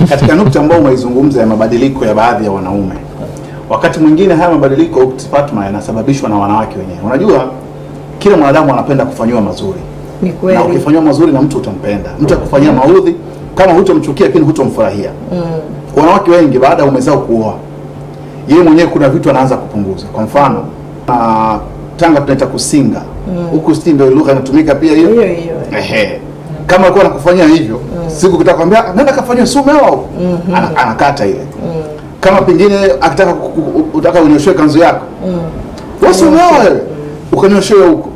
katika nukta ambayo umeizungumza ya mabadiliko ya baadhi ya wanaume, wakati mwingine haya mabadiliko Fatma yanasababishwa na wanawake wenyewe. Unajua kila mwanadamu anapenda kufanywa mazuri. Ni kweli. Na ukifanywa mazuri na mtu utampenda. Mtu akufanyia maudhi kama hutomchukia lakini hutomfurahia. Wanawake wengi baada ya umezao kuoa, yeye mwenyewe kuna vitu anaanza kupunguza. Kwa mfano, Tanga tunaita kusinga. Huku sisi ndio lugha inatumika pia hiyo. Ehe. Kama alikuwa anakufanyia hivyo, siku ukitaka kumwambia nenda kafanywe sume au anakata ile. Kama pengine akitaka utaka unyoshe kanzu yako. Wewe wewe ukanyoshewe huko.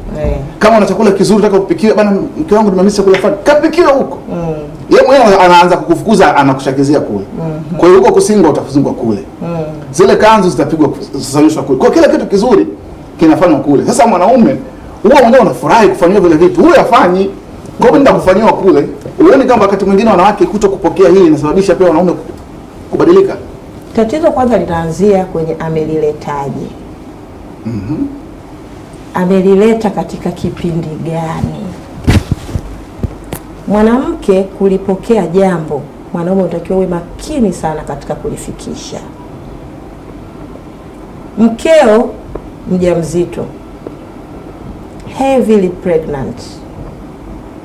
Kama una chakula kizuri unataka kupikiwa, bana mke wangu nimemisi chakula fulani, kapikiwa huko. Yeye mwenyewe anaanza kukufukuza, anakushakizia kule. Kwa hiyo huko kusinga utafuzingwa kule. Zile kanzu zitapigwa kusanyishwa kule. Kwa kila kitu kizuri kinafanywa kule. Sasa mwanaume huwa mwenyewe unafurahi kufanywa vile vitu, huyo afanyi. Kwa hiyo ndio kufanywa kule. Uone kama wakati mwingine wanawake kutokupokea hili inasababisha pia wanaume kubadilika. Tatizo kwanza linaanzia kwenye ameliletaje. Amelileta katika kipindi gani? Mwanamke kulipokea jambo, mwanaume unatakiwa uwe makini sana katika kulifikisha. Mkeo mjamzito, heavily pregnant.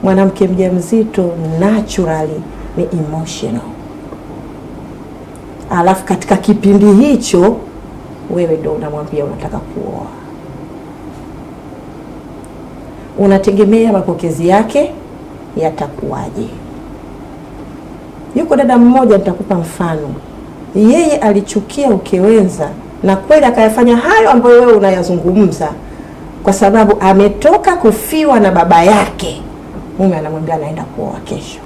Mwanamke mjamzito naturally ni emotional. Alafu katika kipindi hicho wewe ndio unamwambia unataka kuoa. Unategemea mapokezi yake yatakuwaje. Yuko dada mmoja, nitakupa mfano. Yeye alichukia ukewenza na kweli akayafanya hayo ambayo wewe unayazungumza, kwa sababu ametoka kufiwa na baba yake. Mume anamwambia anaenda kuoa kesho.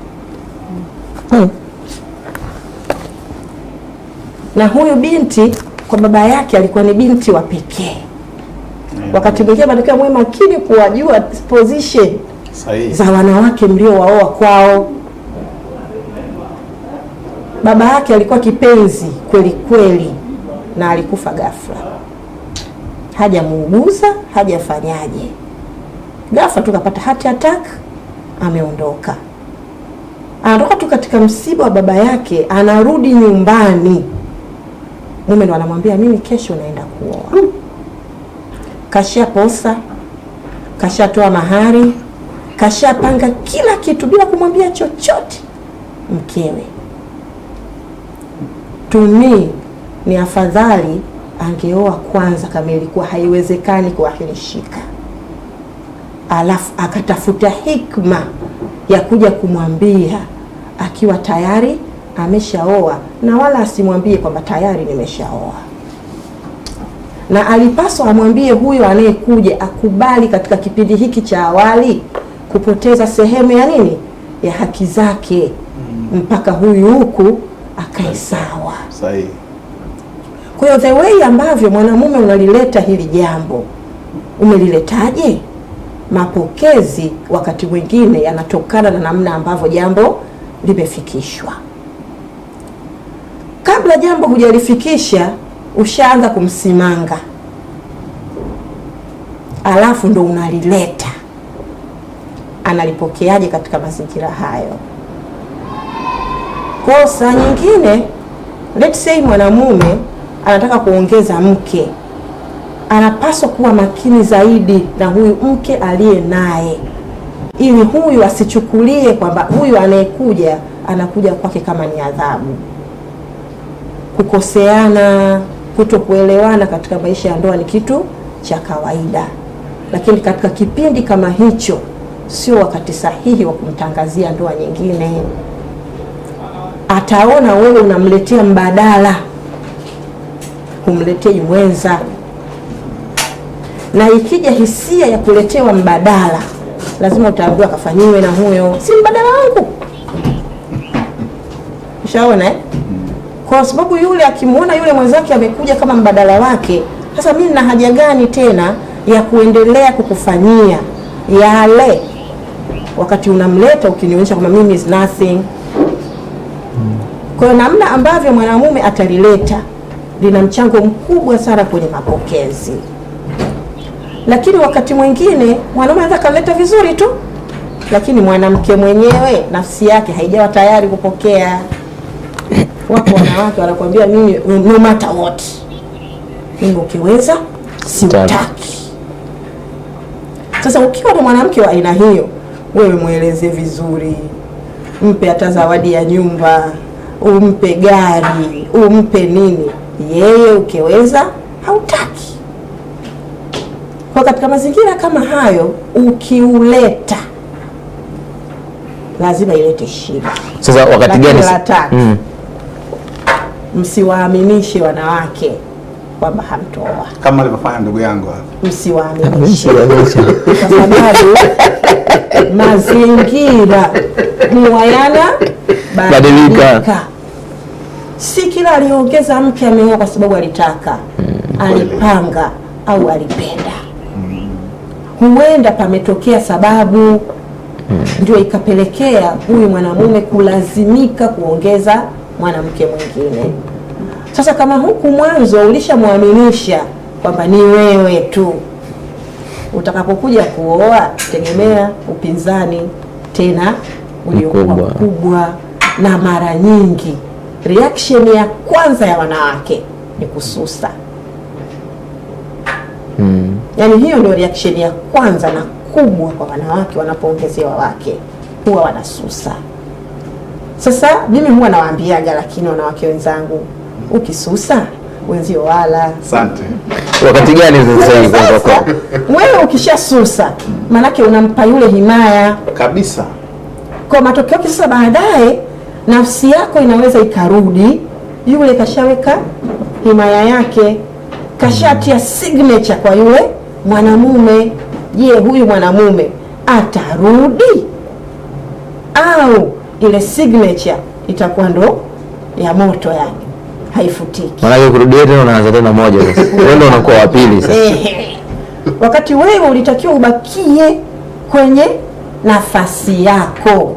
Na huyu binti kwa baba yake alikuwa ni binti wa pekee. Wakati mwingine mnatakiwa mwe makini kuwajua position za wanawake mliowaoa kwao. Baba yake alikuwa kipenzi kweli kweli na alikufa ghafla. Hajamuuguza, hajafanyaje. Ghafla tu kapata heart attack, ameondoka. Anatoka tu katika msiba wa baba yake, anarudi nyumbani. Mume ndo anamwambia mimi kesho naenda kuoa. Kasha posa, kasha toa mahari, kasha panga kila kitu bila kumwambia chochote mkewe. To me ni afadhali angeoa kwanza kama ilikuwa haiwezekani kuahirishika. Alafu akatafuta hikma ya kuja kumwambia akiwa tayari ameshaoa, na wala asimwambie kwamba tayari nimeshaoa. Na alipaswa amwambie huyo anayekuja akubali katika kipindi hiki cha awali kupoteza sehemu ya nini? Ya haki zake, mpaka huyu huku akae sawa. Sahihi. Kwa hiyo the way ambavyo mwanamume unalileta hili jambo, umeliletaje? Mapokezi wakati mwingine yanatokana na namna ambavyo jambo limefikishwa. Kabla jambo hujalifikisha ushaanza kumsimanga, alafu ndo unalileta. Analipokeaje katika mazingira hayo? Kwa saa nyingine, let's say mwanamume anataka kuongeza mke, anapaswa kuwa makini zaidi na huyu mke aliye naye, ili huyu asichukulie kwamba huyu anayekuja anakuja kwake kama ni adhabu. Kukoseana, kutokuelewana katika maisha ya ndoa ni kitu cha kawaida, lakini katika kipindi kama hicho sio wakati sahihi wa kumtangazia ndoa nyingine. Ataona wewe unamletea mbadala, humletei mwenza. Na ikija hisia ya kuletewa mbadala, lazima utaambiwa kafanyiwe na huyo, si mbadala wangu. Ushaona eh? Kwa sababu yule akimuona yule mwenzake amekuja kama mbadala wake, sasa mimi nina haja gani tena ya kuendelea kukufanyia yale wakati unamleta ukinionyesha kama mimi is nothing. Kwa namna ambavyo mwanamume atalileta lina mchango mkubwa sana kwenye mapokezi. Lakini wakati mwingine mwanamume anaweza kaleta vizuri tu, lakini mwanamke mwenyewe nafsi yake haijawa tayari kupokea. Wapo wanawake wanakuambia mimi no matter what, mimi ukiweza siutaki. Sasa ukiwa na mwanamke wa aina hiyo, wewe mueleze vizuri, mpe hata zawadi ya nyumba, umpe gari, umpe nini, yeye ukiweza hautaki. Kwa katika mazingira kama hayo, ukiuleta lazima ilete shida. Sasa wakati gani msiwaaminishe wanawake kwamba hamtoa, kama alivyofanya ndugu yangu hapa. Msiwaaminishe kwa sababu mazingira huwa yanabadilika. Si kila aliongeza mke ameoa kwa sababu alitaka, alipanga au alipenda. Huenda pametokea sababu ndio ikapelekea huyu mwanamume kulazimika kuongeza mwanamke mwingine. Sasa kama huku mwanzo ulishamwaminisha kwamba ni wewe tu, utakapokuja kuoa tegemea upinzani tena uliokuwa mkubwa, na mara nyingi reaction ya kwanza ya wanawake ni kususa. Yaani hiyo ndio reaction ya kwanza na kubwa kwa wanawake wanapoongezewa wake, huwa wanasusa. Sasa mimi huwa nawaambiaga, lakini wanawake wenzangu, ukisusa wenzio wala. Asante. Wakati gani sasa wewe ukishasusa manake unampa yule himaya kabisa. Kwa matokeo yake sasa baadaye nafsi yako inaweza ikarudi, yule kashaweka himaya yake, kashatia signature kwa yule mwanamume. Je, huyu mwanamume atarudi au ile signature itakuwa ndo ya moto, yani haifutiki? Maana kurudia tena unaanza tena moja sasa. Wewe ndio unakuwa wa pili sasa. Wakati wewe ulitakiwa ubakie kwenye nafasi yako,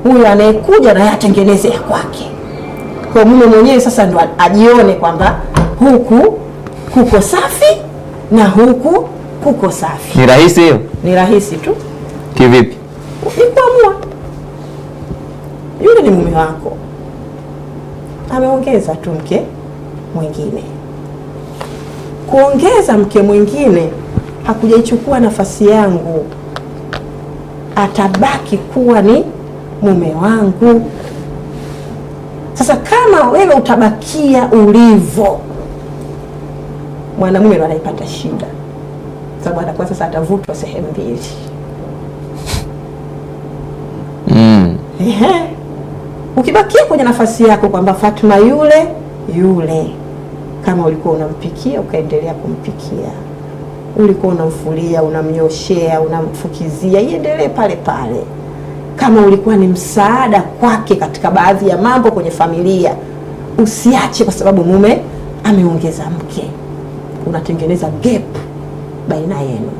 huyu anayekuja na yatengeneze ya kwake. Kwa mume mwenyewe sasa ndo ajione kwamba huku kuko safi na huku kuko safi. Ni rahisi hiyo? Ni rahisi tu. Kivipi? Ni kuamua. Yule ni mume wako, ameongeza tu mke mwingine. Kuongeza mke mwingine hakujaichukua nafasi yangu, atabaki kuwa ni mume wangu. Sasa kama wewe utabakia ulivyo, mwanamume ndo anaipata shida, sababu atakuwa sasa atavutwa sehemu mbili. Ukibakia kwenye nafasi yako kwamba Fatma yule, kama ulikuwa unampikia ukaendelea kumpikia, ulikuwa unamfulia, unamnyoshea, unamfukizia, iendelee pale pale. Kama ulikuwa ni msaada kwake katika baadhi ya mambo kwenye familia, usiache kwa sababu mume ameongeza mke. Unatengeneza gap baina yenu,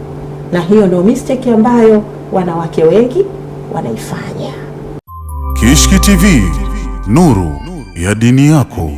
na hiyo ndio mistake ambayo wanawake wengi wanaifanya. Kishki TV, nuru ya dini yako.